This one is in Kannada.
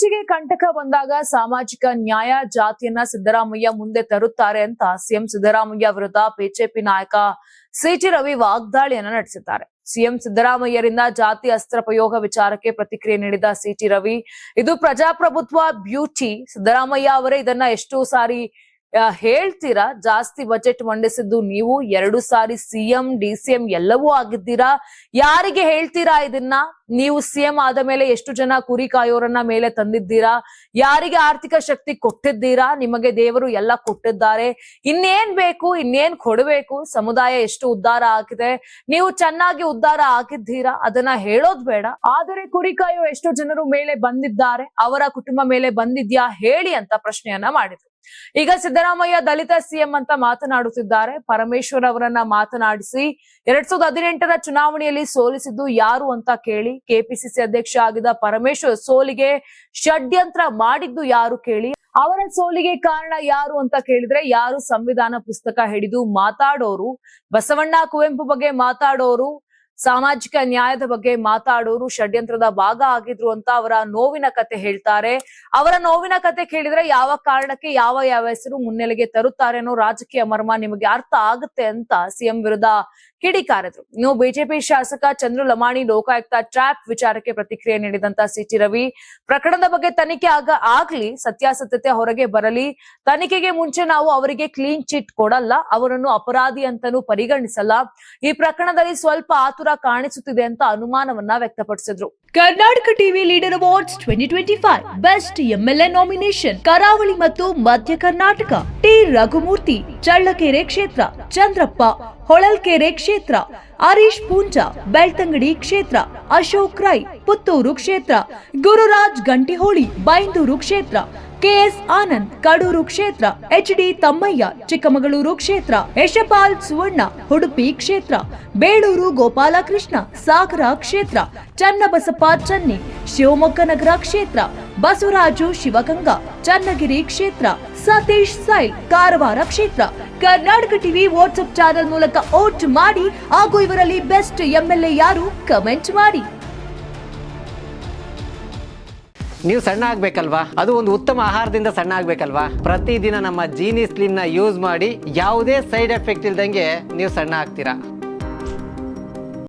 ಕುರ್ಚಿಗೆ ಕಂಟಕ ಬಂದಾಗ ಸಾಮಾಜಿಕ ನ್ಯಾಯ ಜಾತಿಯನ್ನ ಸಿದ್ದರಾಮಯ್ಯ ಮುಂದೆ ತರುತ್ತಾರೆ ಅಂತ ಸಿಎಂ ಸಿದ್ದರಾಮಯ್ಯ ವಿರುದ್ಧ ಬಿಜೆಪಿ ನಾಯಕ ಸಿಟಿ ರವಿ ವಾಗ್ದಾಳಿಯನ್ನ ನಡೆಸಿದ್ದಾರೆ. ಸಿಎಂ ಸಿದ್ದರಾಮಯ್ಯರಿಂದ ಜಾತಿ ಅಸ್ತ್ರ ಪ್ರಯೋಗ ವಿಚಾರಕ್ಕೆ ಪ್ರತಿಕ್ರಿಯೆ ನೀಡಿದ ಸಿಟಿ ರವಿ, ಇದು ಪ್ರಜಾಪ್ರಭುತ್ವ ಬ್ಯೂಟಿ. ಸಿದ್ದರಾಮಯ್ಯ ಅವರೇ ಇದನ್ನ ಎಷ್ಟು ಸಾರಿ ಹೇಳ್ತೀರಾ? ಜಾಸ್ತಿ ಬಜೆಟ್ ಮಂಡಿಸಿದ್ದು ನೀವು, 2 ಸಾರಿ ಸಿಎಂ ಡಿಸಿಎಂ ಎಲ್ಲವೂ ಆಗಿದ್ದೀರಾ. ಯಾರಿಗೆ ಹೇಳ್ತೀರಾ ಇದನ್ನ? ನೀವು ಸಿಎಂ ಆದ ಮೇಲೆ ಎಷ್ಟು ಜನ ಕುರಿ ಕಾಯೋರನ್ನ ಮೇಲೆ ತಂದಿದ್ದೀರಾ? ಯಾರಿಗೆ ಆರ್ಥಿಕ ಶಕ್ತಿ ಕೊಟ್ಟಿದ್ದೀರಾ? ನಿಮಗೆ ದೇವರು ಎಲ್ಲ ಕೊಟ್ಟಿದ್ದಾರೆ. ಇನ್ನೇನ್ ಬೇಕು? ಇನ್ನೇನ್ ಕೊಡಬೇಕು? ಸಮುದಾಯ ಎಷ್ಟು ಉದ್ಧಾರ ಆಗಿದೆ, ನೀವು ಚೆನ್ನಾಗಿ ಉದ್ಧಾರ ಆಗಿದ್ದೀರಾ? ಅದನ್ನ ಹೇಳೋದ್ ಬೇಡ, ಆದರೆ ಕುರಿ ಕಾಯೋ ಎಷ್ಟು ಜನರು ಮೇಲೆ ಬಂದಿದ್ದಾರೆ, ಅವರ ಕುಟುಂಬ ಮೇಲೆ ಬಂದಿದ್ಯಾ ಹೇಳಿ ಅಂತ ಪ್ರಶ್ನೆಯನ್ನ ಮಾಡಿದ್ರು. ಈಗ ಸಿದ್ದರಾಮಯ್ಯ ದಲಿತ ಸಿಎಂ ಅಂತ ಮಾತನಾಡುತ್ತಿದ್ದಾರೆ. ಪರಮೇಶ್ವರ್ ಅವರನ್ನ ಮಾತನಾಡಿಸಿ 2018ರ ಚುನಾವಣೆಯಲ್ಲಿ ಸೋಲಿಸಿದ್ದು ಯಾರು ಅಂತ ಕೇಳಿ, ಕೆಪಿಸಿಸಿ ಅಧ್ಯಕ್ಷ ಆಗಿದ್ದ ಪರಮೇಶ್ವರ್ ಸೋಲಿಗೆ ಷಡ್ಯಂತ್ರ ಮಾಡಿದ್ದು ಯಾರು ಕೇಳಿ, ಅವರ ಸೋಲಿಗೆ ಕಾರಣ ಯಾರು ಅಂತ ಕೇಳಿದ್ರೆ ಯಾರು ಸಂವಿಧಾನ ಪುಸ್ತಕ ಹಿಡಿದು ಮಾತಾಡೋರು, ಬಸವಣ್ಣ ಕುವೆಂಪು ಬಗ್ಗೆ ಮಾತಾಡೋರು, ಸಾಮಾಜಿಕ ನ್ಯಾಯದ ಬಗ್ಗೆ ಮಾತಾಡೋರು ಷಡ್ಯಂತ್ರದ ಭಾಗ ಆಗಿದ್ರು ಅಂತ ಅವರ ನೋವಿನ ಕತೆ ಹೇಳ್ತಾರೆ. ಅವರ ನೋವಿನ ಕತೆ ಕೇಳಿದ್ರೆ ಯಾವ ಕಾರಣಕ್ಕೆ ಯಾವ ಹೆಸರು ಮುನ್ನೆಲೆಗೆ ತರುತ್ತಾರೆ ಅನ್ನೋ ರಾಜಕೀಯ ಮರ್ಮ ನಿಮಗೆ ಅರ್ಥ ಆಗುತ್ತೆ ಅಂತ ಸಿಎಂ ವಿರುದ್ಧ ಕಿಡಿಕಾರಿದ್ರು. ಇನ್ನು ಬಿಜೆಪಿ ಶಾಸಕ ಚಂದ್ರು ಲಮಾಣಿ ಲೋಕಾಯುಕ್ತ ಟ್ರ್ಯಾಪ್ ವಿಚಾರಕ್ಕೆ ಪ್ರತಿಕ್ರಿಯೆ ನೀಡಿದಂತ ಸಿಟಿ ರವಿ, ಪ್ರಕರಣದ ಬಗ್ಗೆ ತನಿಖೆ ಆಗ್ಲಿ, ಸತ್ಯಾಸತ್ಯತೆ ಹೊರಗೆ ಬರಲಿ. ತನಿಖೆಗೆ ಮುಂಚೆ ನಾವು ಅವರಿಗೆ ಕ್ಲೀನ್ ಚಿಟ್ ಕೊಡಲ್ಲ, ಅವರನ್ನು ಅಪರಾಧಿ ಅಂತಾನೂ ಪರಿಗಣಿಸಲ್ಲ. ಈ ಪ್ರಕರಣದಲ್ಲಿ ಸ್ವಲ್ಪ ಆತುರ ಕಾಣಿಸುತ್ತಿದೆ ಅಂತ ಅನುಮಾನವನ್ನ ವ್ಯಕ್ತಪಡಿಸಿದ್ರು. Karnataka TV leader awards 2025 best MLA nomination ಕರಾವಳಿ ಮತ್ತು ಮಧ್ಯ ಕರ್ನಾಟಕ. ಟಿ ರಘುಮೂರ್ತಿ ಚಳ್ಳಕೆರೆ ಕ್ಷೇತ್ರ, ಚಂದ್ರಪ್ಪ ಹೊಳಲ್ಕೆರೆ ಕ್ಷೇತ್ರ, ಹರೀಶ್ ಪೂಂಜಾ ಬೆಳ್ತಂಗಡಿ ಕ್ಷೇತ್ರ, ಅಶೋಕ್ ರೈ ಪುತ್ತೂರು ಕ್ಷೇತ್ರ, ಗುರುರಾಜ್ ಗಂಟಿಹೋಳಿ ಬೈಂದೂರು ಕ್ಷೇತ್ರ, ಕೆಎಸ್ ಆನಂದ್ ಕಡೂರು ಕ್ಷೇತ್ರ, ಎಚ್ಡಿ ತಮ್ಮಯ್ಯ ಚಿಕ್ಕಮಗಳೂರು ಕ್ಷೇತ್ರ, ಯಶಪಾಲ್ ಸುವರ್ಣ ಉಡುಪಿ ಕ್ಷೇತ್ರ, ಬೇಳೂರು ಗೋಪಾಲಕೃಷ್ಣ ಸಾಗರ ಕ್ಷೇತ್ರ, ಚನ್ನಬಸಪ್ಪ ಚನ್ನಿ ಶಿವಮೊಗ್ಗ ನಗರ ಕ್ಷೇತ್ರ, ಬಸವರಾಜು ಶಿವಗಂಗಾ ಚನ್ನಗಿರಿ ಕ್ಷೇತ್ರ, ಸತೀಶ್ ಸೈಲ್ ಕಾರವಾರ ಕ್ಷೇತ್ರ. ಕರ್ನಾಟಕ ಟಿವಿ ವಾಟ್ಸ್ಆಪ್ ಚಾನೆಲ್ ಮೂಲಕ ವೋಟ್ ಮಾಡಿ ಹಾಗೂ ಇವರಲ್ಲಿ ಬೆಸ್ಟ್ ಎಂಎಲ್ಎ ಯಾರು ಕಮೆಂಟ್ ಮಾಡಿ. ನೀವು ಸಣ್ಣ ಆಗ್ಬೇಕಲ್ವಾ? ಅದು ಒಂದು ಉತ್ತಮ ಆಹಾರದಿಂದ ಸಣ್ಣ ಆಗ್ಬೇಕಲ್ವಾ? ಪ್ರತಿದಿನ ನಮ್ಮ ಜೀನಿ ಸ್ಲಿಮ್ ನ ಯೂಸ್ ಮಾಡಿ ಯಾವುದೇ ಸೈಡ್ ಎಫೆಕ್ಟ್ ಇಲ್ದಂಗೆ ನೀವು ಸಣ್ಣ ಆಗ್ತೀರಾ.